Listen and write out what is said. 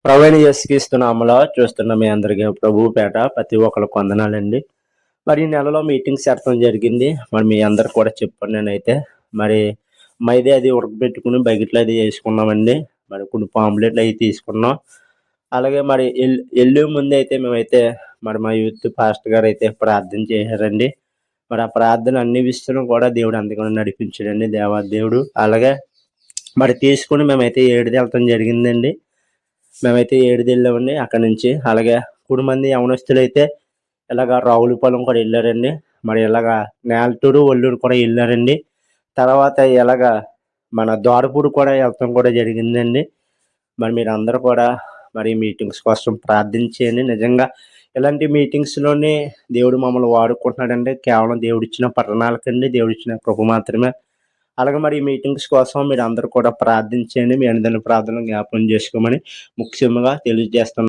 ప్రవీణ్ యేసుక్రీస్తు నామములో చూస్తున్న మీ అందరికీ ప్రభువు పేట ప్రతి ఒక్కరికి వందనాలండి. మరి ఈ నెలలో మీటింగ్స్ పెట్టడం జరిగింది. మరి మీ అందరికి కూడా చెప్పాను నేనైతే. మరి మైదా అది ఉడకబెట్టుకుని బకెట్లో అది వేసుకున్నామండి. మరి కొన్ని పాంప్లెట్లు అవి తీసుకున్నాం. అలాగే మరి ఎళ్ళే ముందైతే మేమైతే మరి మా యూత్ పాస్టర్ గారు అయితే ప్రార్థన చేశారండి. మరి ఆ ప్రార్థన అన్ని విషయాలను కూడా దేవుడు ఎంతగానో నడిపించాడండి, దేవాది దేవుడు. అలాగే మరి తీసుకొని మేమైతే ఏడుది వెళ్ళటం జరిగిందండి. మేమైతే ఏడుదెళ్ళామండి అక్కడి నుంచి. అలాగే మంది యవనస్తులైతే ఇలాగ రావులపాలెం కూడా వెళ్ళారండి. మరి ఇలాగా నేలటూరు, ఒల్లూరు కూడా వెళ్ళారండి. తర్వాత ఇలాగ మన దోరపూడి కూడా వెళ్ళటం కూడా జరిగిందండి. మరి మీరందరూ కూడా మరి మీటింగ్స్ కోసం ప్రార్థించేయండి. నిజంగా ఇలాంటి మీటింగ్స్‌లోనే దేవుడు మమ్మల్ని వాడుకుంటున్నాడండి. కేవలం దేవుడిచ్చిన పట్టణాలకండి, దేవుడిచ్చిన కృప మాత్రమే. అలాగే మరి ఈ మీటింగ్స్ కోసం మీరందరూ కూడా ప్రార్థించండి. మీ అనుదిన ప్రార్థనలు జ్ఞాపకం చేసుకోమని ముఖ్యంగా తెలియజేస్తున్నాను.